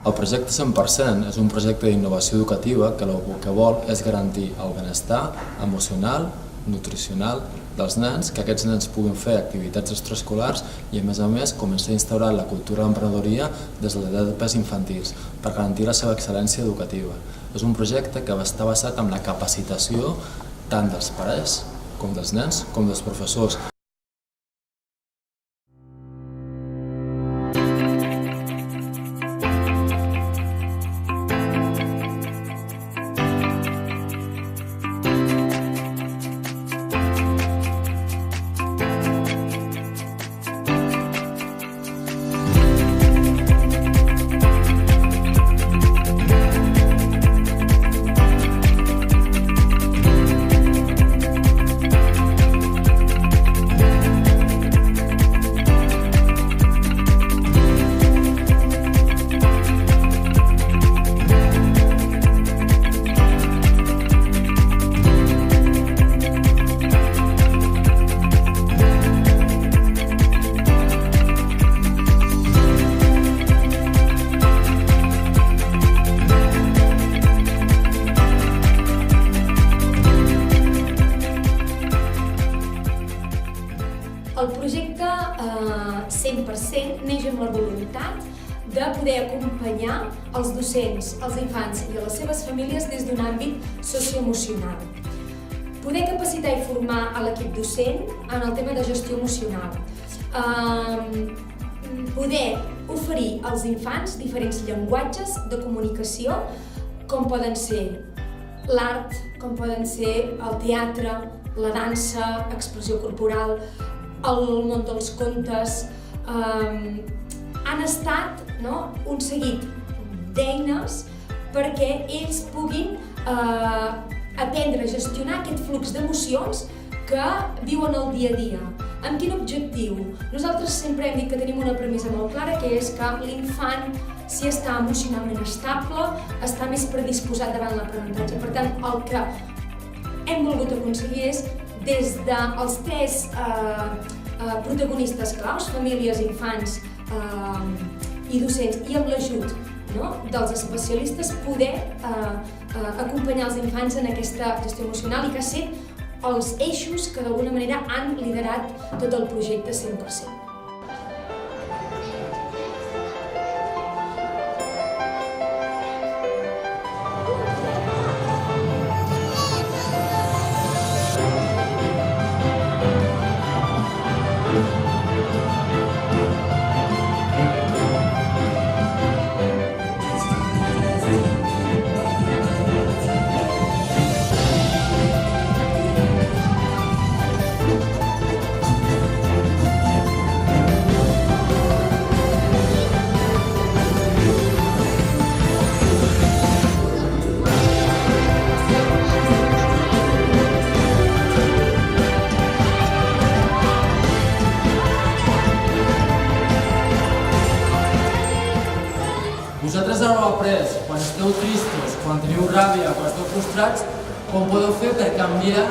El projecte 100% és un projecte d'innovació educativa que el que vol és garantir el benestar emocional, nutricional dels nens, que aquests nens puguin fer activitats extraescolars i a més començar a instaurar la cultura d'emprenedoria des de l'edat infantils per garantir la seva excel·lència educativa. És un projecte que està basat en la capacitació tant dels pares com dels nens com dels professors. El projecte 100% neix amb la voluntat de poder acompanyar els docents, els infants i les seves famílies des d'un àmbit socioemocional. Poder capacitar i formar a l'equip docent en el tema de gestió emocional. Poder oferir als infants diferents llenguatges de comunicació, com poden ser l'art, com poden ser el teatre, la dansa, expressió corporal, el món dels contes. Han estat un seguit d'eines perquè ells puguin aprendre a gestionar aquest flux d'emocions que viuen el dia a dia. Amb quin objectiu? Nosaltres sempre hem dit que tenim una premissa molt clara, que és que l'infant, si està emocionalment estable, està més predisposat davant l'aprenentatge. Per tant, el que hem volgut aconseguir és, des dels tres protagonistes claus, famílies, infants i docents, i amb l'ajut dels especialistes, poder acompanyar els infants en aquesta gestió emocional i que ha set els eixos que d'alguna manera han liderat tot el projecte 100%. Vosaltres heu après, quan esteu tristos, quan teniu ràbia, quan esteu frustrats, com podeu fer per canviar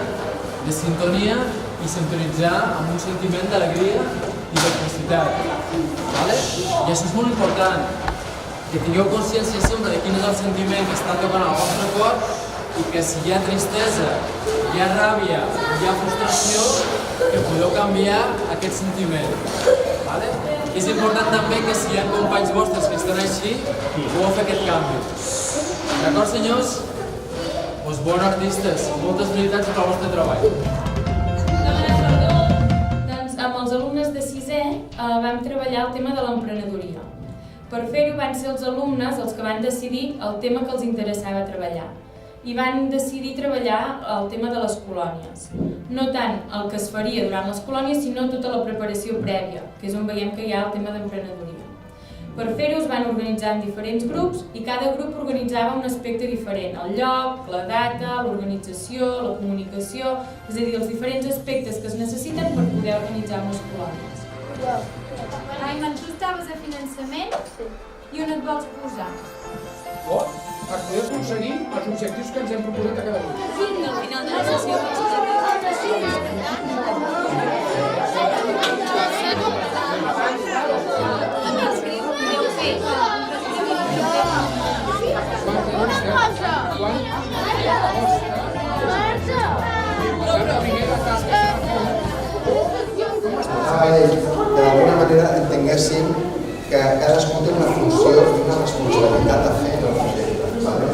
de sintonia i sintonitzar amb un sentiment d'alegria i de felicitat. I això és molt important, que tingueu consciència sempre de quin és el sentiment que està tocant al vostre cor i que si hi ha tristesa, hi ha ràbia, hi ha frustració, que podeu canviar aquest sentiment. És important també que si hi ha companys vostres que estan així, podeu fer aquest canvi. D'acord, senyors? Doncs bons artistes, moltes felicitats per al vostre treball. Doncs amb els alumnes de 6è vam treballar el tema de l'emprenedoria. Per fer-ho van ser els alumnes els que van decidir el tema que els interessava treballar. I van decidir treballar el tema de les colònies. No tant el que es faria durant les colònies, sinó tota la preparació prèvia, que és on veiem que hi ha el tema d'emprenedoria. Per fer-ho es van organitzar en diferents grups i cada grup organitzava un aspecte diferent. El lloc, la data, l'organització, la comunicació, és a dir, els diferents aspectes que es necessiten per poder organitzar unes colònies. Ayman, tu estaves a finançament i on et vols posar? Per poder aconseguir els objectius que ens hem proposat a cada grup. Al final de la sessió vaig manera entenguéssim que cadascú té una funció i una responsabilitat a fer en el projecte. Vale?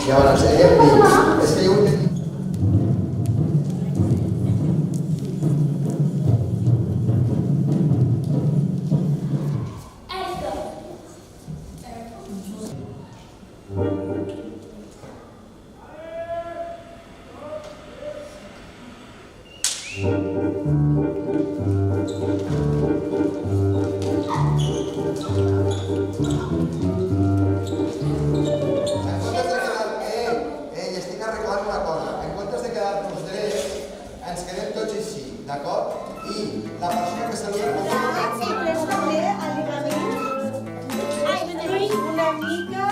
Llavors, ella em diu, és que jo ho entenc. Estic arreglant una cosa. En comptes de quedar-nos drets, ens quedem tots així, d'acord? I la persona que saluda... És també el ligament. Una mica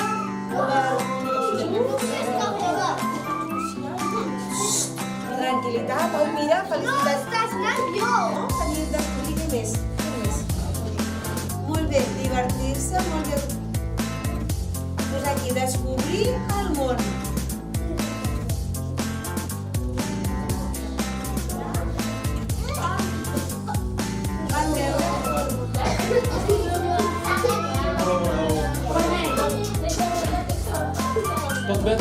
tranquil·litat. Oh, mira, felicitats. Estàs nerviós! Tenir descobrir més. Molt bé, divertir-se, molt bé. Doncs aquí, descobrir el món. Tot bé?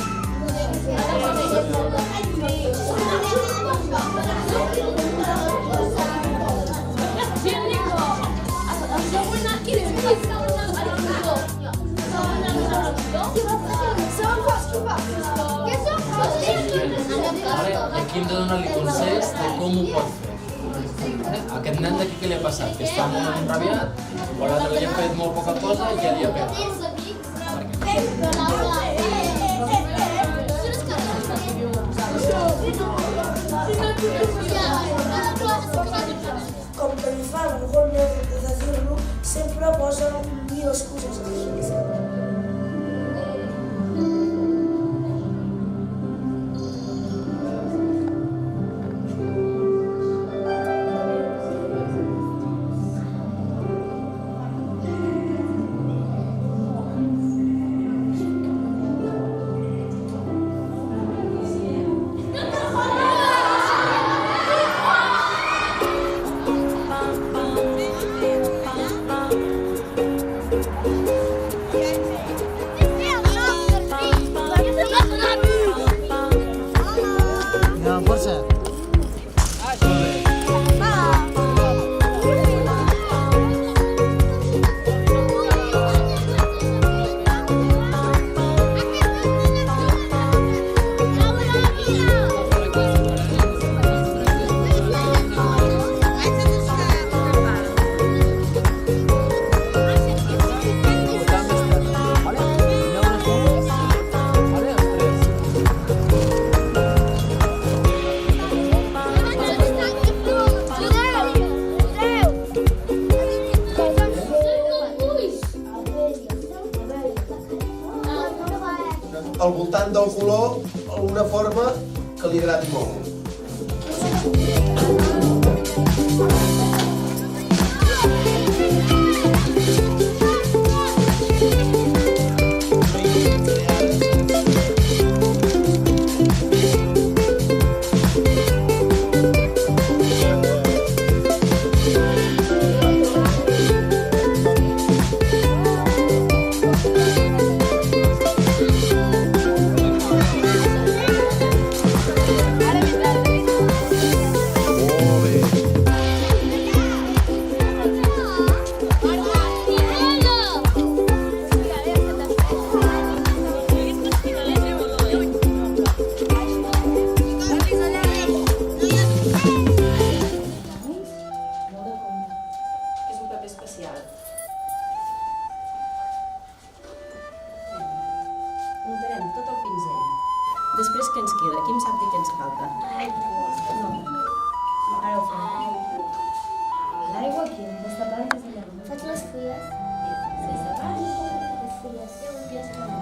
Aquí hem de donar-li consells de com ho pot fer. Aquest nen d'aquí què li ha passat? Que està molt enrabiat, o l'altre li ha fet molt poca cosa i ja li ha pegat. Com que li fa molt nerviós de dir-lo, sempre posa mil excuses. Al voltant del color, una forma que li agradi molt. Muntarem tot el pinzell. Després què ens queda? Qui em sap dir què ens falta? No. Ara ho farem. L'aigua aquí, aquesta planta és allà. Faig les fulles. Des de baix. Les fulles. I es fa una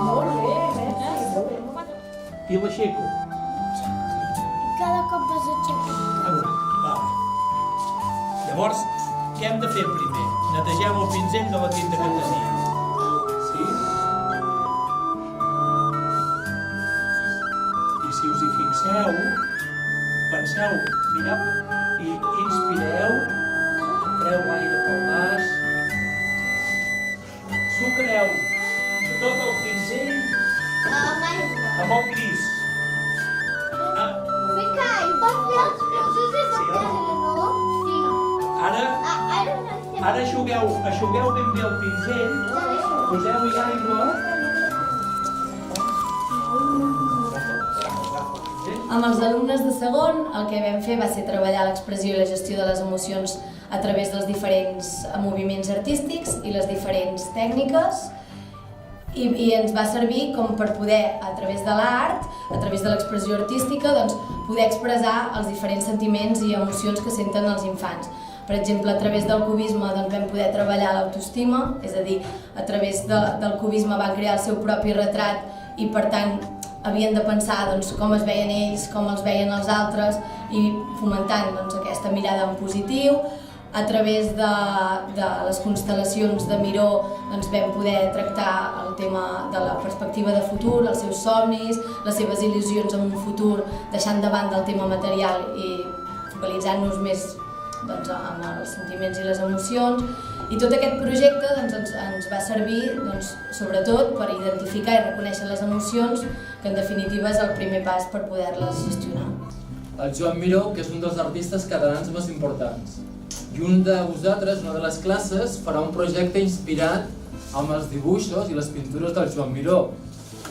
Molt bé, I l'aixeco. Cada cop vas aixecant. Va. Llavors, què hem de fer primer? Netegem el pinzell de la tinta que tenia. Sí? I si us hi fixeu, penseu, mireu i inspireu, treu l'aire pel nas, sucreu tot el pinzell amb el gris. Ara eixugueu ben bé el pinzell, poseu-hi aigua. Amb els alumnes de segon el que vam fer va ser treballar l'expressió i la gestió de les emocions a través dels diferents moviments artístics i les diferents tècniques i ens va servir com per poder, a través de l'art, a través de l'expressió artística, doncs, poder expressar els diferents sentiments i emocions que senten els infants. Per exemple, a través del cubisme doncs, vam poder treballar l'autoestima, és a dir, a través del cubisme van crear el seu propi retrat i per tant havien de pensar doncs, com es veien ells, com els veien els altres i fomentant doncs, aquesta mirada en positiu. A través de les constel·lacions de Miró doncs, vam poder tractar el tema de la perspectiva de futur, els seus somnis, les seves il·lusions en un futur, deixant de banda el tema material i focalitzant-nos més doncs, en els sentiments i les emocions. I tot aquest projecte doncs, ens va servir doncs, sobretot per identificar i reconèixer les emocions, que en definitiva és el primer pas per poder-les gestionar. El Joan Miró, que és un dels artistes catalans més importants. I un de vosaltres, una de les classes, farà un projecte inspirat amb els dibuixos i les pintures del Joan Miró.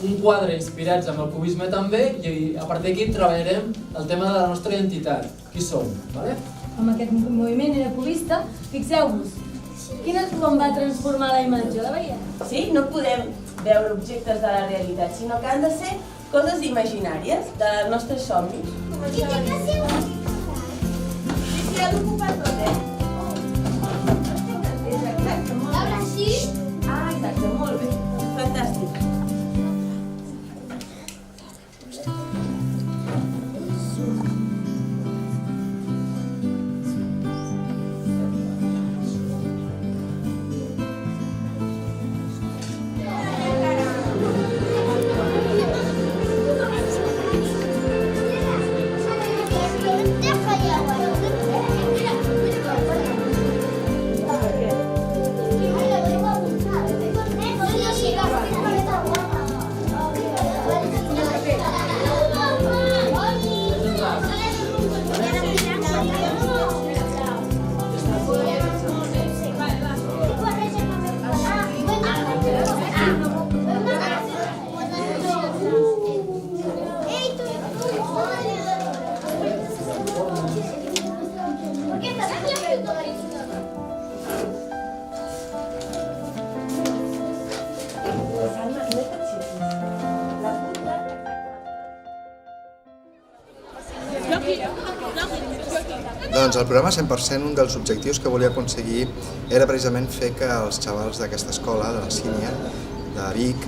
Un quadre inspirats amb el cubisme també i a partir d'aquí treballarem el tema de la nostra identitat. Qui som? Vale? Amb aquest moviment era cubista, fixeu-vos, quina com va transformar la imatge, la veieu? Sí, no podem veure objectes de la realitat, sinó que han de ser coses imaginàries, dels nostres somnis. I té que ser un... Sí, ha d'ocupar tot, Exacte, molt bé. Ara sí? Ah, exacte, molt bé. Fantàstic. Doncs el programa 100%, un dels objectius que volia aconseguir era precisament fer que els xavals d'aquesta escola, de la Sínia, de Vic,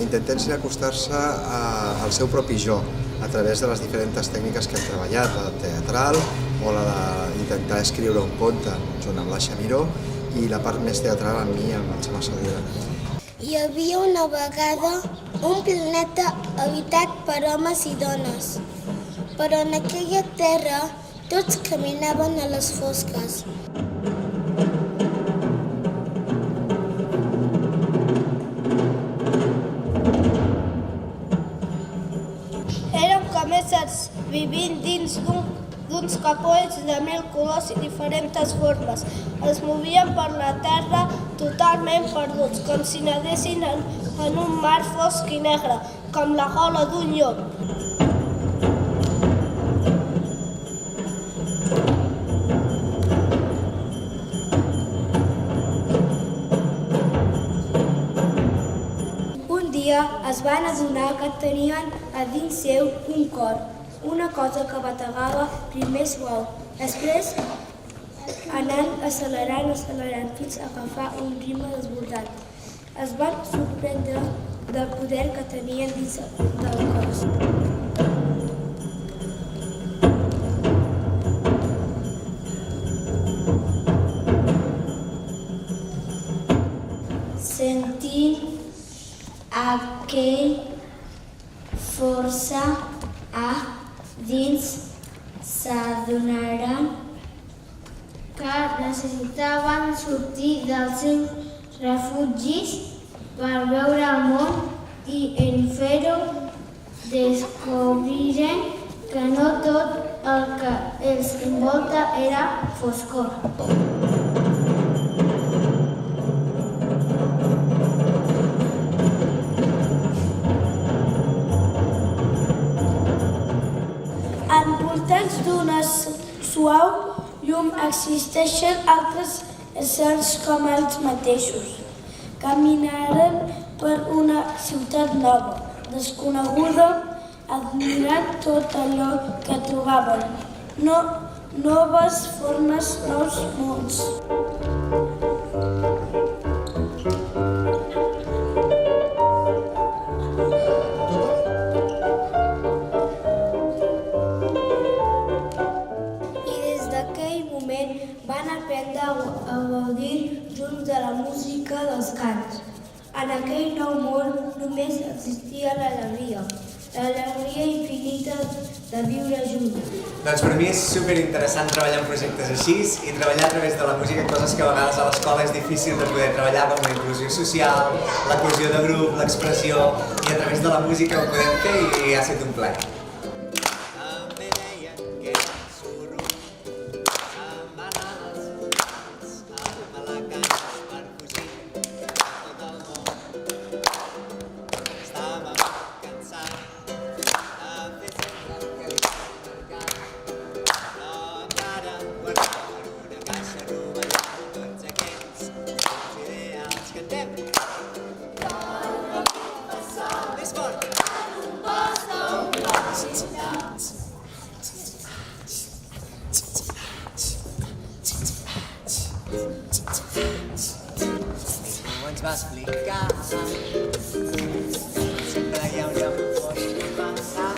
intentessin acostar-se al seu propi jo, a través de les diferents tècniques que hem treballat, la teatral o la d'intentar escriure un conte junt amb l'Aixa Miró i la part més teatral amb mi, amb el Xema Sodera. Hi havia una vegada un planeta habitat per homes i dones, però en aquella terra tots caminaven a les fosques. Eren com éssers vivint dins d'uns capolls de 1000 colors i diferents formes. Es movien per la terra totalment perduts, com si nedessin en un mar fosc i negre, com la gola d'un llop. Es van adonar que tenien a dins seu un cor, una cosa que bategava primer suau, després anant accelerant fins a agafar un ritme desbordat. Es van sorprendre del poder que tenien dins del cos. Sentint aquell força a s'adonaren que necessitaven sortir dels seus refugis per veure el món i en fer-ho descobriren que no tot el que els envolta era foscor. Envoltats d'una suau llum existeixen altres éssers com ells mateixos. Caminaren per una ciutat nova, desconeguda, admirant tot allò que trobaven. Noves formes, nous mons. Van aprendre a gaudir junts de la música dels cants. En aquell nou món només existia l'alegria infinita de viure junts. Doncs per mi és superinteressant treballar en projectes així i treballar a través de la música en coses que a vegades a l'escola és difícil de poder treballar, com la inclusió social, la cohesió de grup, l'expressió, i a través de la música ho podem fer i ha estat un plaer. Ens va explicar sempre hi ha un lloc on passar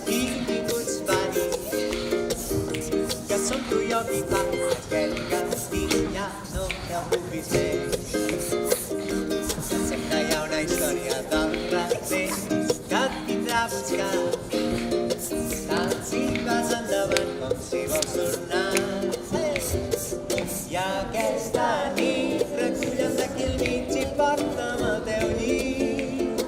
i ningú ens va dir que som tu i jo qui fa aquell castell ja no preocupis més. Sempre hi ha una història del revés que et vindrà a buscar tant si vas endavant com si vols tornar. I aquesta nit reculla'm d'aquí al mig i porta'm al teu llit,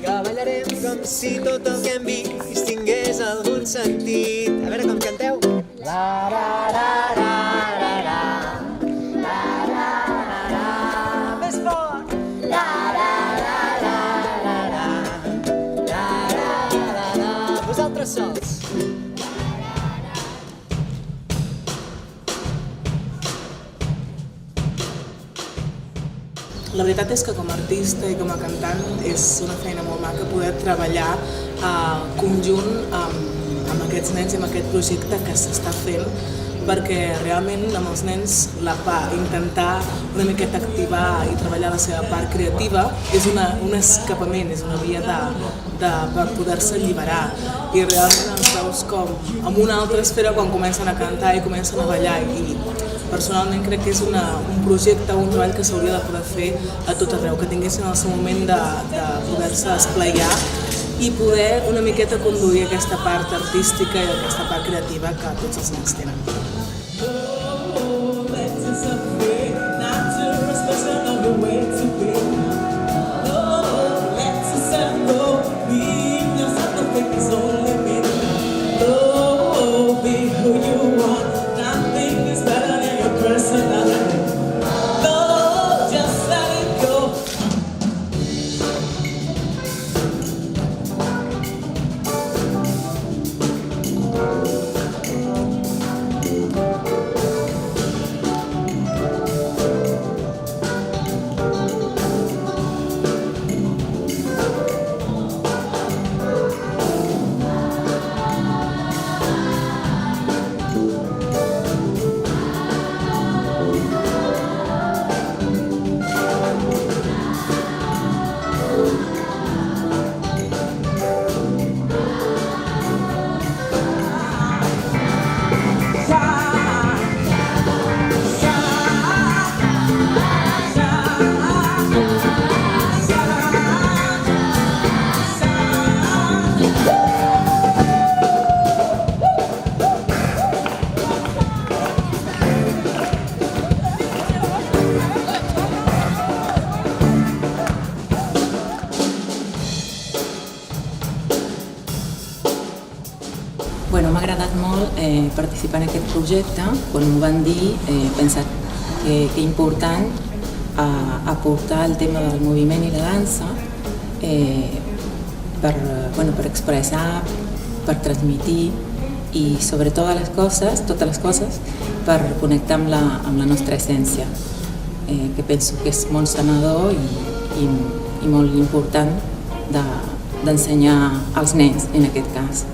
que ballarem com si tot el que hem vist tingués algun sentit. A veure com canteu. La la la la la la la la la la. Més fort. La la la la la la la la la la. Vosaltres sols. La veritat és que com a artista i com a cantant és una feina molt maca poder treballar conjunt amb aquests nens i amb aquest projecte que s'està fent, perquè realment amb els nens intentar una miqueta activar i treballar la seva part creativa és un escapament, és una via per poder-se alliberar, i realment els veus com amb una altra esfera quan comencen a cantar i comencen a ballar, i personalment crec que és un projecte, un treball que s'hauria de poder fer a tot arreu, que tinguessin el seu moment de poder-se esplaiar i poder una miqueta conduir aquesta part artística i aquesta part creativa que tots els nens tenen. participar en aquest projecte, quan m'ho van dir, he pensat que important aportar el tema del moviment i la dansa per expressar, per transmitir i sobre totes les coses per connectar amb la nostra essència, que penso que és molt sanador i molt important d'ensenyar als nens en aquest cas.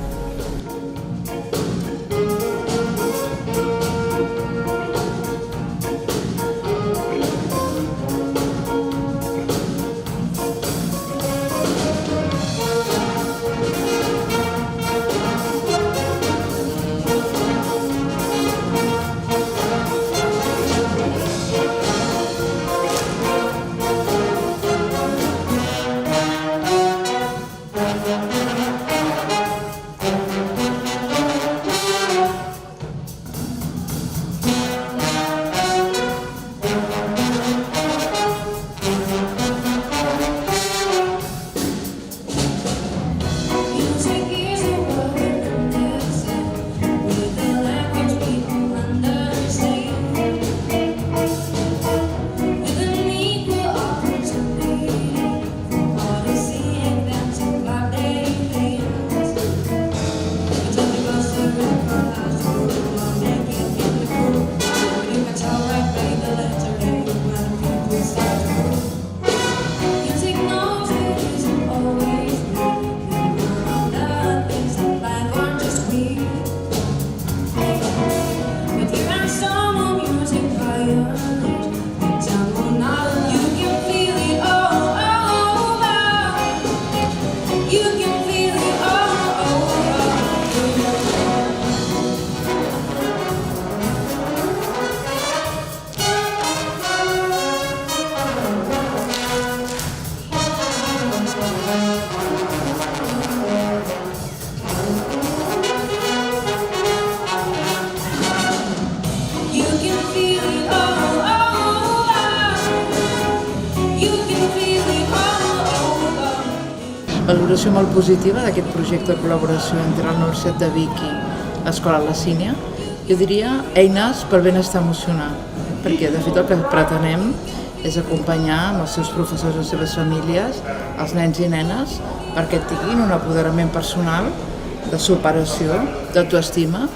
Valoració molt positiva d'aquest projecte de col·laboració entre la Universitat de Vic i l'Escola La Sínia. Jo diria eines per benestar emocional, perquè de fet el que pretenem és acompanyar amb els seus professors i les seves famílies, els nens i nenes, perquè tinguin un apoderament personal de superació, d'autoestima,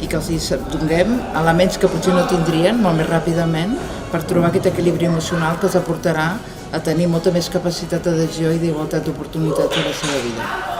i que els donem elements que potser no tindrien molt més ràpidament per trobar aquest equilibri emocional que els aportarà a tenir molta més capacitat d'adhesió i d'igualtat d'oportunitats a la seva vida.